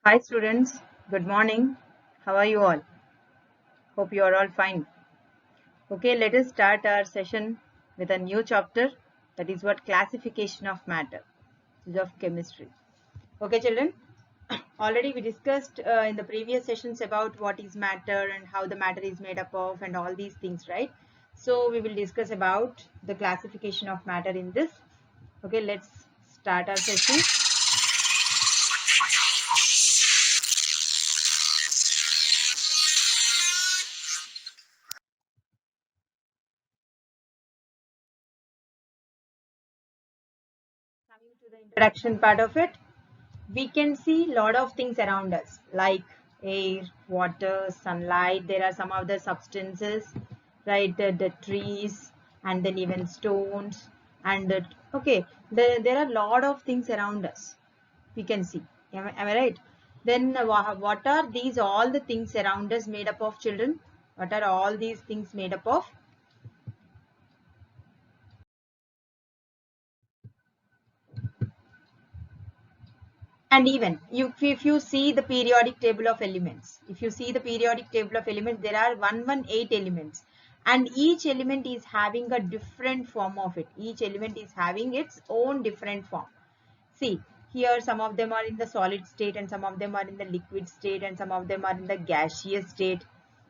Hi students, good morning. How are you all? Hope you are all fine. Okay, let us start our session with a new chapter, that is what classification of matter, is of chemistry. Okay children, already we discussed in the previous sessions about what is matter and how the matter is made up of and all these things, right? So we will discuss about the classification of matter in this. Okay, let's start our session. Coming to the introduction part of it, we can see a lot of things around us like air, water, sunlight. There are some other substances, right? The trees, and then even stones, and okay, there are a lot of things around us we can see. Am I right? Then what are these all the things around us made up of, children? What are all these things made up of? And even if you see the periodic table of elements, if you see the periodic table of elements, there are 118 elements, and each element is having a different form of it. Each element is having its own different form. See, here some of them are in the solid state, and some of them are in the liquid state, and some of them are in the gaseous state.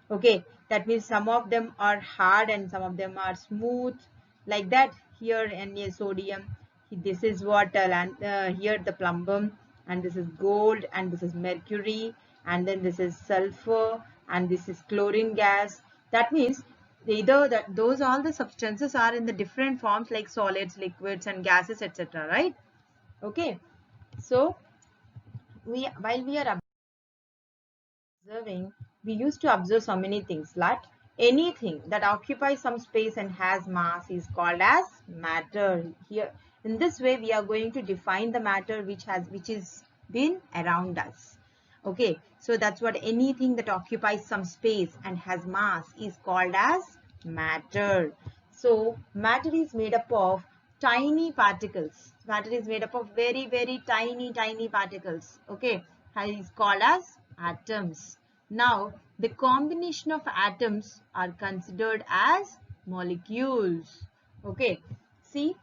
Okay, that means some of them are hard and some of them are smooth, like that. Here Na sodium, this is water, and here the plumbum, and this is gold, and this is mercury, and then this is sulfur, and this is chlorine gas. That means either that those all the substances are in the different forms like solids, liquids, and gases, etc., right? Okay, so while we are observing, we used to observe so many things, like anything that occupies some space and has mass is called as matter. Here, in this way, we are going to define the matter which is been around us. Okay, so that's what anything that occupies some space and has mass is called as matter. So matter is made up of tiny particles. Matter is made up of very tiny particles. Okay, is called as atoms. Now, the combination of atoms are considered as molecules. Okay, see,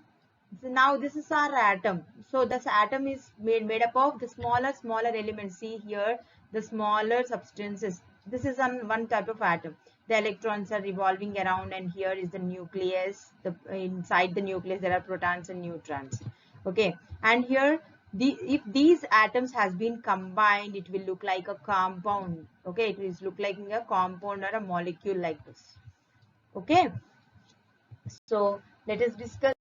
so now this is our atom. So this atom is made up of the smaller elements. See here, the smaller substances. This is one type of atom. The electrons are revolving around, and here is the nucleus. Inside the nucleus there are protons and neutrons. Okay, and here if these atoms has been combined, it will look like a compound. Okay, it will look like a compound or a molecule like this. Okay, so let us discuss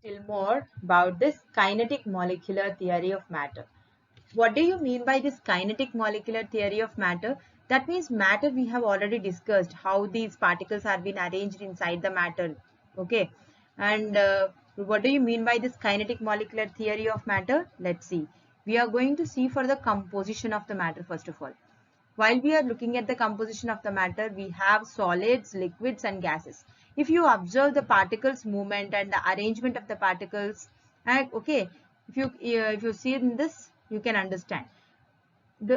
still more about this kinetic molecular theory of matter. What do you mean by this kinetic molecular theory of matter? That means matter we have already discussed how these particles are being arranged inside the matter. Okay, and what do you mean by this kinetic molecular theory of matter? Let's see. We are going to see for the composition of the matter first of all. While we are looking at the composition of the matter, we have solids, liquids, and gases. If you observe the particles movement and the arrangement of the particles, okay, if you see in this, you can understand.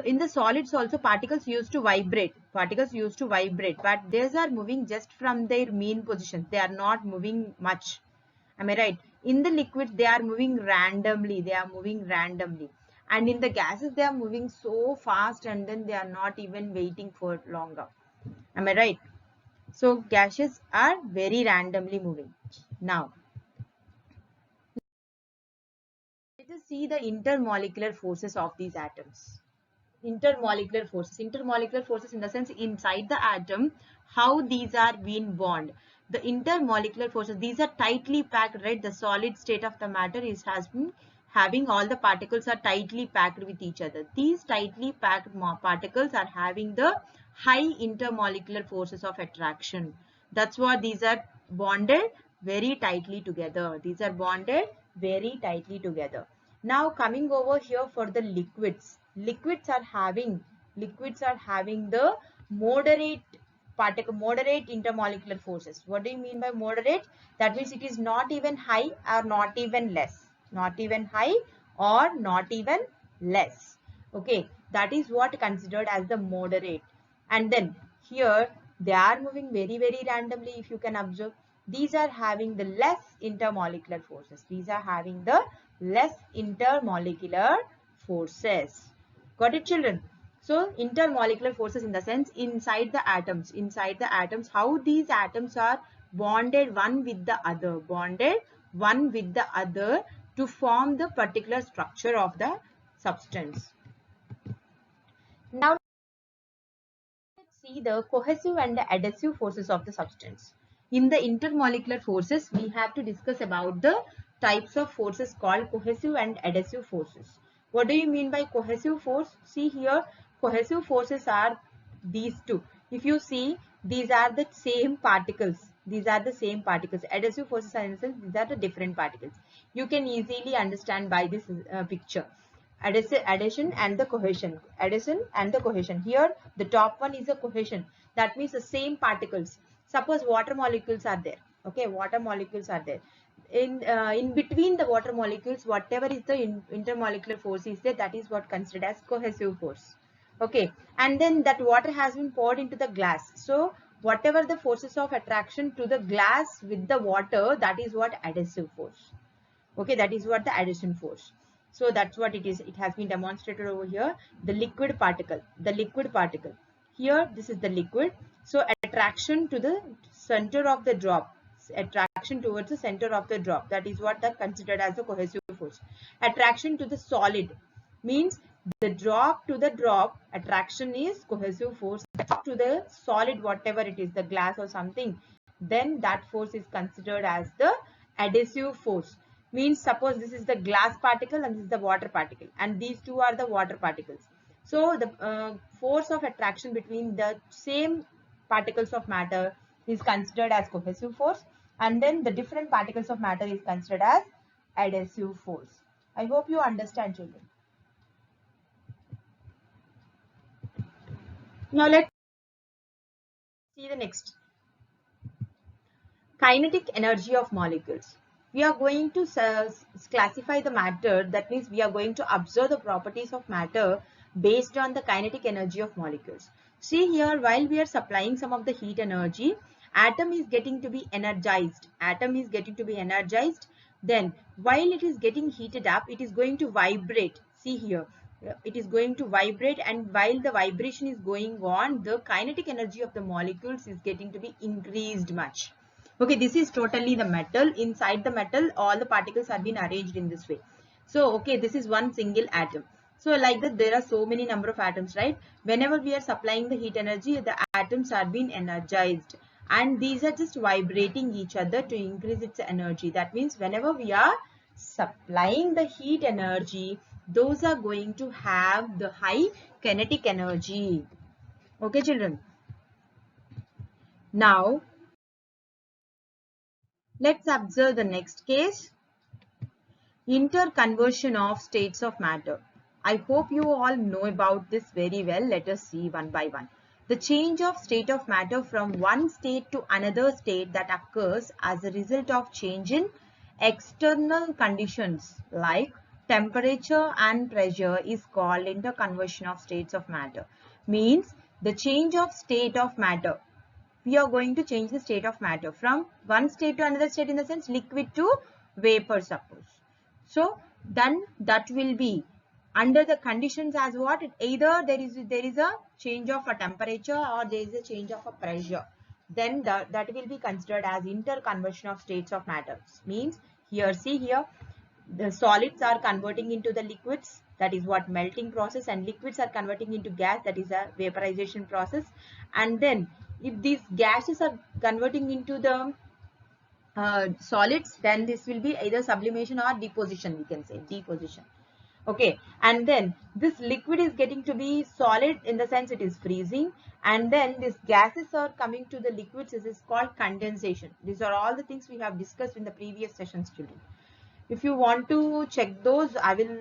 In the solids also particles used to vibrate. Particles used to vibrate, but these are moving just from their mean position. They are not moving much. Am I right? In the liquids, they are moving randomly. They are moving randomly. And in the gases, they are moving so fast, and then they are not even waiting for longer. Am I right? So gases are very randomly moving. Now, let us see the intermolecular forces of these atoms. Intermolecular forces in the sense inside the atom, how these are being bond. The intermolecular forces, these are tightly packed, right? The solid state of the matter has been having all the particles are tightly packed with each other. These tightly packed particles are having the high intermolecular forces of attraction. That's what these are bonded very tightly together. These are bonded very tightly together. Now coming over here for the liquids. Liquids are having the moderate intermolecular forces. What do you mean by moderate? That means it is not even high or not even less. Not even high or not even less. Okay, that is what considered as the moderate. And then here they are moving very randomly. If you can observe, these are having the less intermolecular forces. These are having the less intermolecular forces. Got it, children? So intermolecular forces in the sense inside the atoms, how these atoms are bonded one with the other to form the particular structure of the substance. Now let's see the cohesive and the adhesive forces of the substance. In the intermolecular forces, we have to discuss about the types of forces called cohesive and adhesive forces. What do you mean by cohesive force? See here, cohesive forces are these two. If you see, these are the same particles. These are the same particles. Adhesive forces are in the sense these are the different particles. You can easily understand by this picture. Addition and the cohesion. Addition and the cohesion. Here, the top one is a cohesion. That means the same particles. Suppose water molecules are there. Okay, water molecules are there. In between the water molecules, whatever is the intermolecular force is there, that is what considered as cohesive force. Okay, and then that water has been poured into the glass. So whatever the forces of attraction to the glass with the water, that is what adhesive force. Okay, that is what the adhesion force. So that's what it is. It has been demonstrated over here. The liquid particle here, this is the liquid. So attraction to the center of the drop, attraction towards the center of the drop, that is what that considered as a cohesive force. Attraction to the solid means the drop to the drop, attraction is cohesive force. To the solid, whatever it is, the glass or something, then that force is considered as the adhesive force. Means suppose this is the glass particle and this is the water particle, and these two are the water particles. So the force of attraction between the same particles of matter is considered as cohesive force, and then the different particles of matter is considered as adhesive force. I hope you understand, children. Now let's see the next. Kinetic energy of molecules. We are going to classify the matter. That means we are going to observe the properties of matter based on the kinetic energy of molecules. See here, while we are supplying some of the heat energy, atom is getting to be energized. Then while it is getting heated up, it is going to vibrate. See here, it is going to vibrate, and while the vibration is going on, the kinetic energy of the molecules is getting to be increased much. Okay, this is totally the metal. Inside the metal, all the particles have been arranged in this way. So, okay, this is one single atom. So, like that, there are so many number of atoms, right? Whenever we are supplying the heat energy, the atoms are being energized. And these are just vibrating each other to increase its energy. That means whenever we are supplying the heat energy, those are going to have the high kinetic energy. Okay, children. Now, let's observe the next case. Interconversion of states of matter. I hope you all know about this very well. Let us see one by one. The change of state of matter from one state to another state that occurs as a result of change in external conditions like temperature and pressure is called interconversion of states of matter. Means the change of state of matter. We are going to change the state of matter from one state to another state, in the sense liquid to vapor, suppose. So then that will be under the conditions as what? Either there is a change of a temperature or there is a change of a pressure. Then that will be considered as interconversion of states of matter. Means here, see here, the solids are converting into the liquids, that is what melting process, and liquids are converting into gas, that is a vaporization process. And then if these gases are converting into the solids, then this will be either sublimation or deposition, we can say deposition. Okay, and then this liquid is getting to be solid, in the sense it is freezing, and then these gases are coming to the liquids. This is called condensation. These are all the things we have discussed in the previous sessions, children. If you want to check those, I will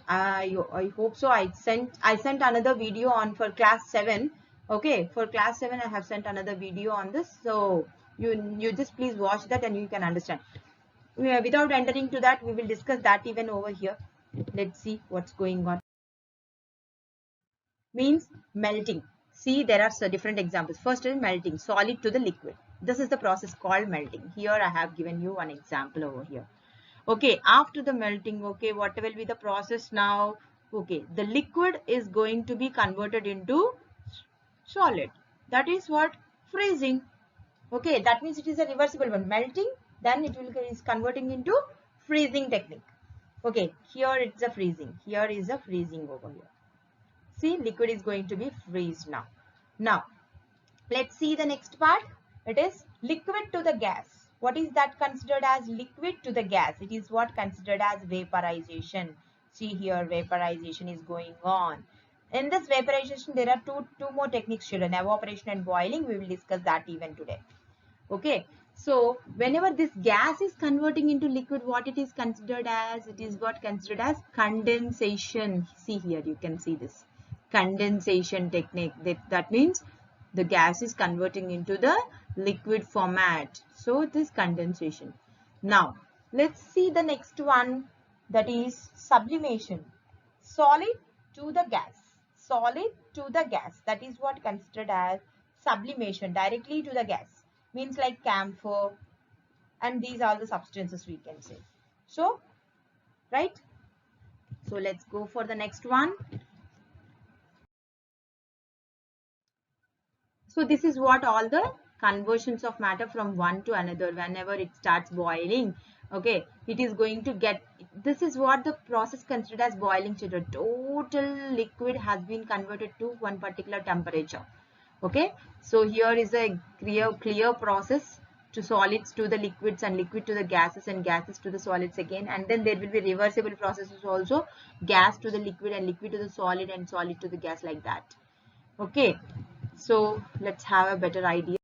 I hope so. I sent another video on for class 7. Okay, for class 7 I have sent another video on this, so you just please watch that and you can understand. Without entering to that, we will discuss that even over here. Let's see what's going on. means melting. See, there are different examples. First is melting, solid to the liquid. This is the process called melting. Here I have given you one example over here. Okay, after the melting, okay, what will be the process now? Okay, the liquid is going to be converted into solid. That is what? Freezing. Okay, that means it is a reversible one. Melting, then it will is converting into freezing technique. Okay, here it's a freezing. Here is a freezing over here. See, liquid is going to be freezed now. Now, let's see the next part. It is liquid to the gas. What is that considered as liquid to the gas? It is what considered as vaporization. See here, vaporization is going on. In this vaporization, there are two more techniques, children. Evaporation and boiling. We will discuss that even today. Okay. So, whenever this gas is converting into liquid, what it is considered as? It is what considered as condensation. See here, you can see this. Condensation technique. That means the gas is converting into the liquid format. So, it is condensation. Now, let's see the next one, that is sublimation. Solid to the gas. Solid to the gas. That is what considered as sublimation, directly to the gas. Means like camphor, and these are the substances we can say. So, right? So, let's go for the next one. So, this is what all the conversions of matter from one to another whenever it starts boiling. Okay, it is going to get, this is what the process considered as boiling, children. Total liquid has been converted to one particular temperature. Okay, so here is a clear process to solids to the liquids and liquid to the gases and gases to the solids again, and then there will be reversible processes also, gas to the liquid and liquid to the solid and solid to the gas, like that. Okay, so let's have a better idea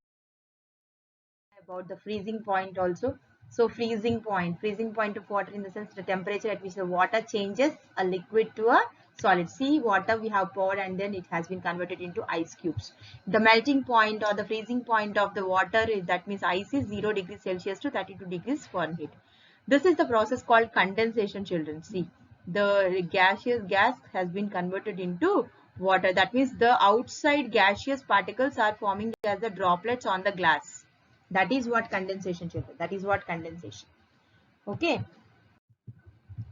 about the freezing point also. So freezing point of water in the sense the temperature at which the water changes a liquid to a solid. See, water we have poured and then it has been converted into ice cubes. The melting point or the freezing point of the water is, that means ice is 0 degrees Celsius to 32 degrees Fahrenheit. This is the process called condensation, children. See, the gaseous gas has been converted into water. That means the outside gaseous particles are forming as the droplets on the glass. That is what condensation, children. That is what condensation. Okay.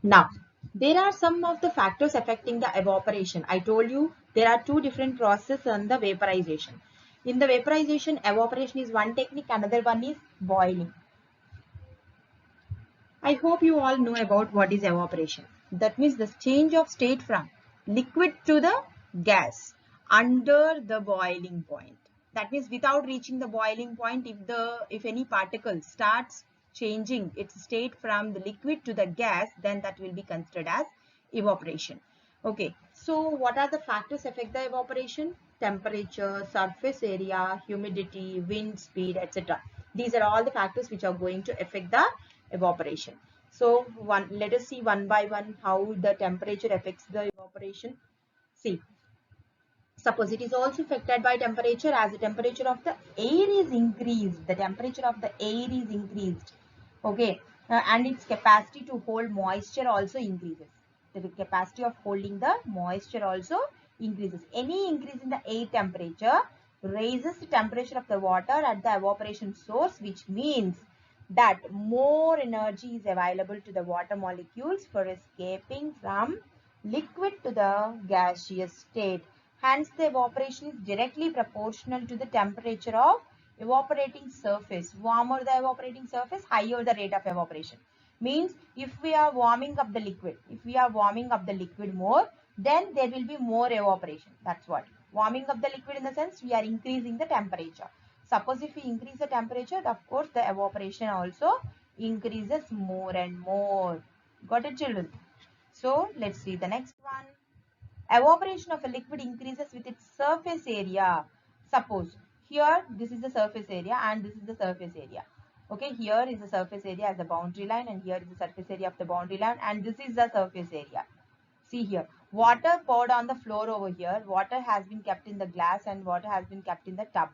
Now, there are some of the factors affecting the evaporation. I told you there are two different processes on the vaporization. In the vaporization, evaporation is one technique, another one is boiling. I hope you all know about what is evaporation. That means the change of state from liquid to the gas under the boiling point. That means without reaching the boiling point, if any particle starts changing its state from the liquid to the gas, then that will be considered as evaporation. Okay, so what are the factors affect the evaporation? Temperature, surface area, humidity, wind speed, etc. These are all the factors which are going to affect the evaporation. So let us see one by one how the temperature affects the evaporation. See, suppose it is also affected by temperature. As the temperature of the air is increased, the temperature of the air is increased. Okay, and its capacity to hold moisture also increases. The capacity of holding the moisture also increases. Any increase in the air temperature raises the temperature of the water at the evaporation source, which means that more energy is available to the water molecules for escaping from liquid to the gaseous state. Hence, the evaporation is directly proportional to the temperature of evaporating surface. Warmer the evaporating surface, higher the rate of evaporation. Means if we are warming up the liquid, more, then there will be more evaporation. That's what. Warming up the liquid in the sense we are increasing the temperature. Suppose if we increase the temperature, of course the evaporation also increases more and more. Got it, children? So let's see the next one. Evaporation of a liquid increases with its surface area. Suppose here this is the surface area and this is the surface area. Okay, here is the surface area as a boundary line and here is the surface area of the boundary line and this is the surface area. See here, water poured on the floor over here. Water has been kept in the glass and water has been kept in the tub.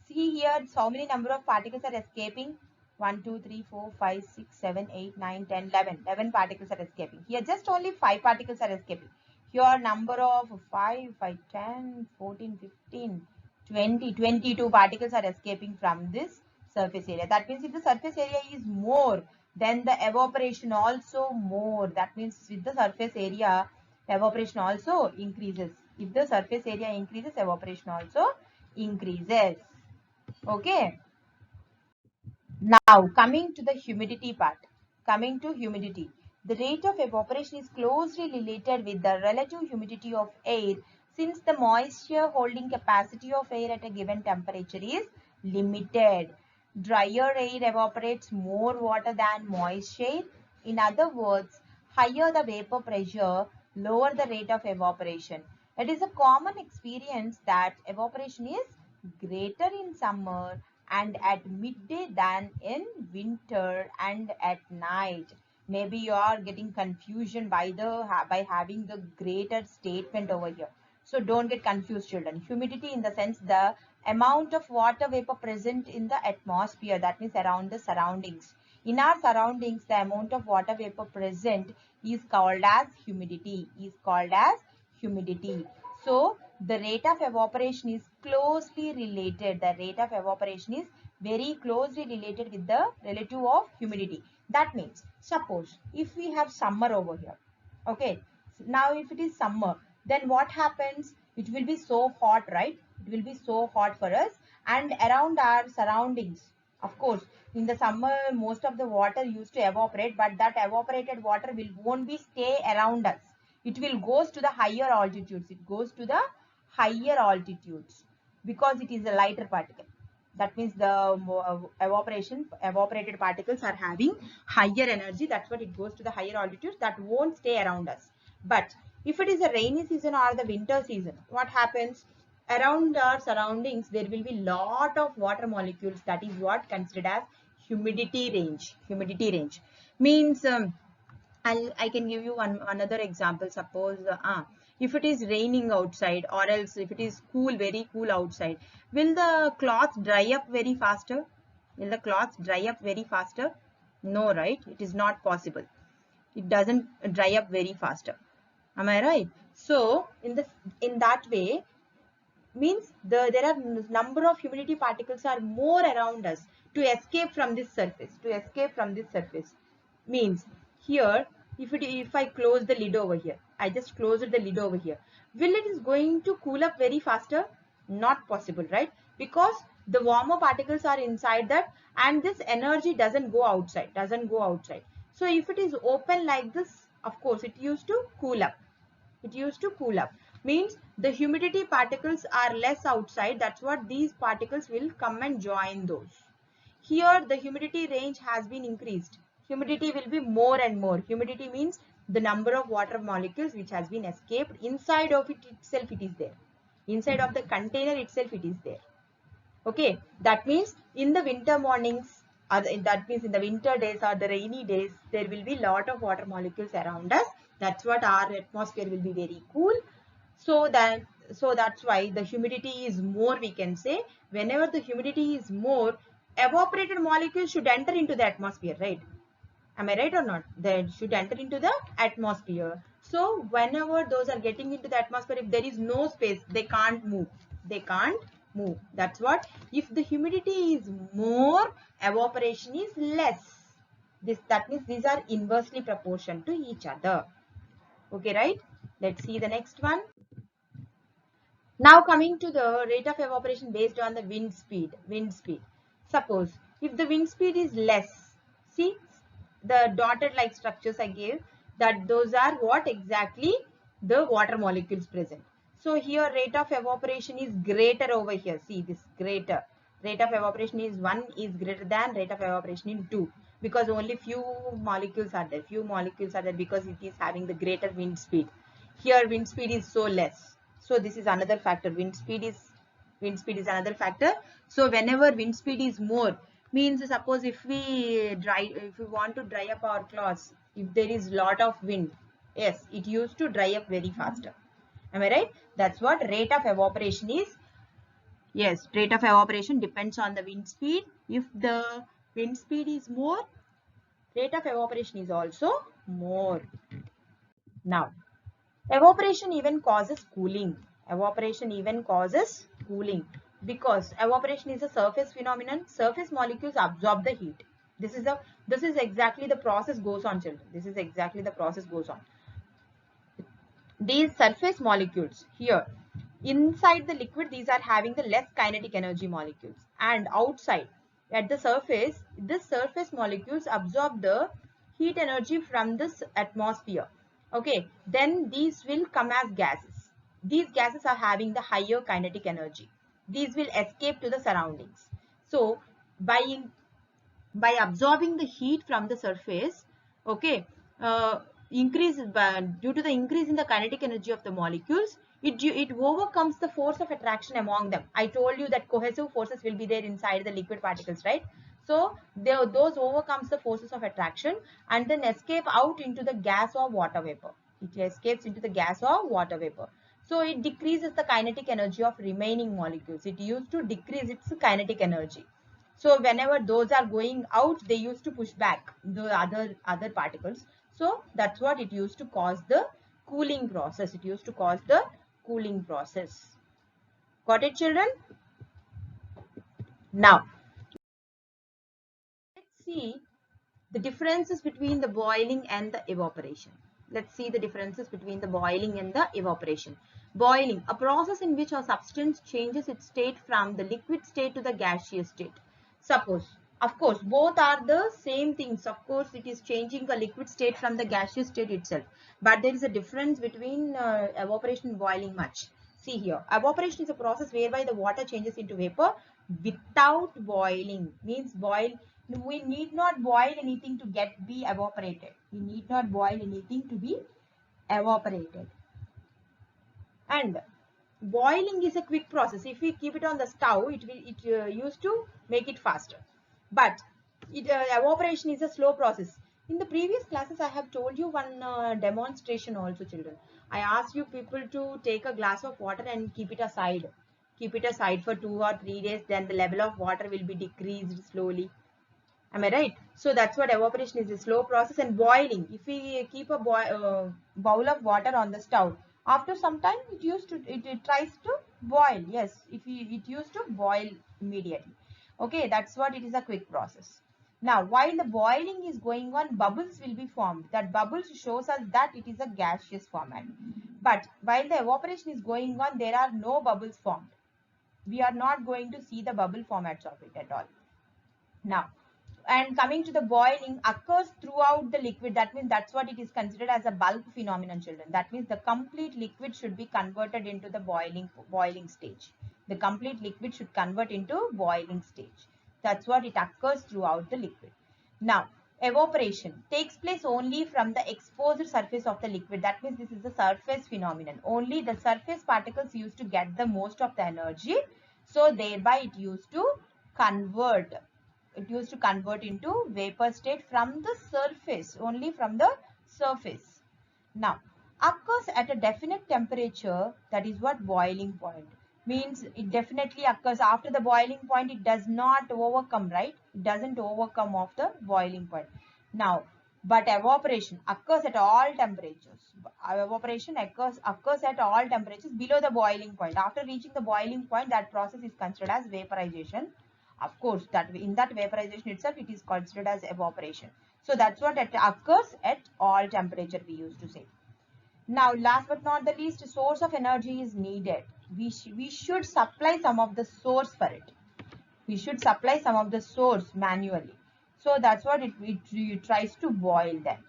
See here, how many number of particles are escaping? 1, 2, 3, 4, 5, 6, 7, 8, 9, 10, 11. 11 particles are escaping. Here just only 5 particles are escaping. Here number of 5, 5, 10, 14, 15, 20, 22 particles are escaping from this surface area. That means if the surface area is more, then the evaporation also more. That means with the surface area, evaporation also increases. If the surface area increases, evaporation also increases. Okay. Now coming to the humidity part. Coming to humidity. The rate of evaporation is closely related with the relative humidity of air, since the moisture holding capacity of air at a given temperature is limited. Drier air evaporates more water than moist air. In other words, higher the vapor pressure, lower the rate of evaporation. It is a common experience that evaporation is greater in summer and at midday than in winter and at night. Maybe you are getting confusion by having the greater statement over here. So don't get confused, children. Humidity in the sense the amount of water vapor present in the atmosphere, that means around the surroundings. In our surroundings, the amount of water vapor present is called as humidity. So the rate of evaporation is closely related. The rate of evaporation is very closely related with the relative of humidity. That means, suppose if we have summer over here, okay, now if it is summer, then what happens? It will be so hot, right? It will be so hot for us and around our surroundings. Of course, in the summer, most of the water used to evaporate, but that evaporated water won't be stay around us. It will goes to the higher altitudes. It goes to the higher altitudes because it is a lighter particle. That means the evaporated particles are having higher energy. That's what it goes to the higher altitudes. That won't stay around us. But if it is a rainy season or the winter season, what happens? Around our surroundings, there will be lot of water molecules. That is what considered as humidity range. Humidity range means I can give you another example. Suppose if it is raining outside, or else if it is cool, very cool outside, will the cloth dry up very faster? Will the cloth dry up very faster? No, right? It is not possible. It doesn't dry up very faster. Am I right? So in that way, means there are number of humidity particles are more around us to escape from this surface. Means here, if I close the lid over here, I just closed the lid over here, will it is going to cool up very faster? Not possible, right? Because the warmer particles are inside that and this energy doesn't go outside. So if it is open like this, of course it used to cool up. Means the humidity particles are less outside. That's what these particles will come and join those. Here the humidity range has been increased. Humidity will be more and more. Humidity means the number of water molecules which has been escaped. Inside of it itself it is there. Inside of the container itself it is there. Okay, that means in the winter mornings, or that means in the winter days or the rainy days, there will be lot of water molecules around us. That's what our atmosphere will be very cool. So that's why the humidity is more, we can say. Whenever the humidity is more, evaporated molecules should enter into the atmosphere, right? Am I right or not? They should enter into the atmosphere. So whenever those are getting into the atmosphere, if there is no space, they can't move. That's what. If the humidity is more, evaporation is less. That means these are inversely proportional to each other. Okay, right? Let's see the next one. Now coming to the rate of evaporation based on the wind speed. Suppose if the wind speed is less, see the dotted like structures I gave, that those are what exactly the water molecules present. So here rate of evaporation is greater over here. See this greater. Rate of evaporation is 1 is greater than rate of evaporation in 2 because only few molecules are there. Because it is having the greater wind speed. Here wind speed is so less. So this is another factor. Wind speed is another factor. So whenever wind speed is more, means suppose if we want to dry up our clothes, if there is lot of wind, yes, it used to dry up very faster. Am I right? That's what rate of evaporation is. Yes, rate of evaporation depends on the wind speed. If the wind speed is more, rate of evaporation is also more. Now Evaporation even causes cooling. Evaporation even causes cooling because evaporation is a surface phenomenon. Surface molecules absorb the heat. This is exactly the process goes on, children. This is exactly the process goes on. These surface molecules here inside the liquid, these are having the less kinetic energy molecules, and outside at the surface, this surface molecules absorb the heat energy from this atmosphere. Okay, then these will come as gases. These gases are having the higher kinetic energy. These will escape to the surroundings. So by absorbing the heat from the surface, okay, due to the increase in the kinetic energy of the molecules, it overcomes the force of attraction among them. I told you that cohesive forces will be there inside the liquid particles, right? So those overcomes the forces of attraction and then escape out into the gas or water vapor. It escapes into the gas or water vapor. So it decreases the kinetic energy of remaining molecules. It used to decrease its kinetic energy. So whenever those are going out, they used to push back the other particles. So that's what it used to cause the cooling process. It used to cause the cooling process. Got it, children? Now, let's see the differences between the boiling and the evaporation. Let's see the differences between the boiling and the evaporation. Boiling, a process in which a substance changes its state from the liquid state to the gaseous state. Suppose, of course, both are the same things. Of course, it is changing the liquid state from the gaseous state itself. But there is a difference between evaporation and boiling much. See here, evaporation is a process whereby the water changes into vapor without boiling. Means we need not boil anything to be evaporated. We need not boil anything to be evaporated. And boiling is a quick process. If we keep it on the stove, it used to make it faster. But evaporation is a slow process. In the previous classes, I have told you one demonstration also, children. I asked you people to take a glass of water and keep it aside. Keep it aside for 2 or 3 days. Then the level of water will be decreased slowly. Am I right? So that's what evaporation is, a slow process. And boiling, if we keep a bowl of water on the stove, after some time it tries to boil. Yes, it used to boil immediately. Okay, that's what it is, a quick process. Now, while the boiling is going on, bubbles will be formed. That bubbles shows us that it is a gaseous format. But while the evaporation is going on, there are no bubbles formed. We are not going to see the bubble formats of it at all. Now, and coming to the boiling, occurs throughout the liquid. That means that's what it is considered as a bulk phenomenon, children. That means the complete liquid should be converted into the boiling stage. The complete liquid should convert into boiling stage. That's what it occurs throughout the liquid. Now, evaporation takes place only from the exposed surface of the liquid. That means this is the surface phenomenon. Only the surface particles used to get the most of the energy. So thereby it used to convert into vapor state from the surface, only from the surface. Now, occurs at a definite temperature, that is what boiling point means. It definitely occurs after the boiling point. It does not overcome, right? It doesn't overcome of the boiling point. Now, but evaporation occurs at all temperatures. Evaporation occurs at all temperatures below the boiling point. After reaching the boiling point, that process is considered as vaporization. Of course, that in that vaporization itself, it is considered as evaporation. So that's what it occurs at all temperature, we used to say. Now, last but not the least, source of energy is needed. We should supply some of the source for it. We should supply some of the source manually. So that's what it tries to boil them.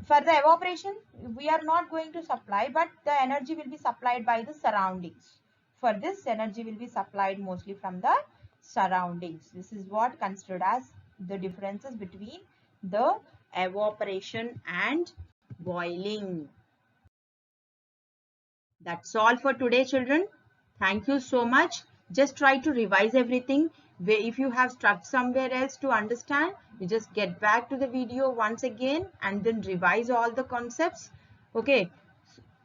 For the evaporation, we are not going to supply, but the energy will be supplied by the surroundings. For this, energy will be supplied mostly from the surroundings. This is what considered as the differences between the evaporation and boiling. That's all for today, children. Thank you so much. Just try to revise everything. If you have stuck somewhere else to understand, you just get back to the video once again and then revise all the concepts. Okay.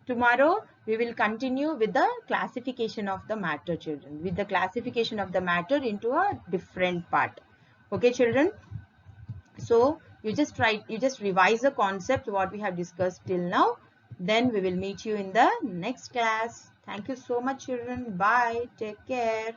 Tomorrow we will continue with the classification of the matter, children. With the classification of the matter into a different part. Okay, children. So you just revise the concept what we have discussed till now. Then we will meet you in the next class. Thank you so much, children. Bye. Take care.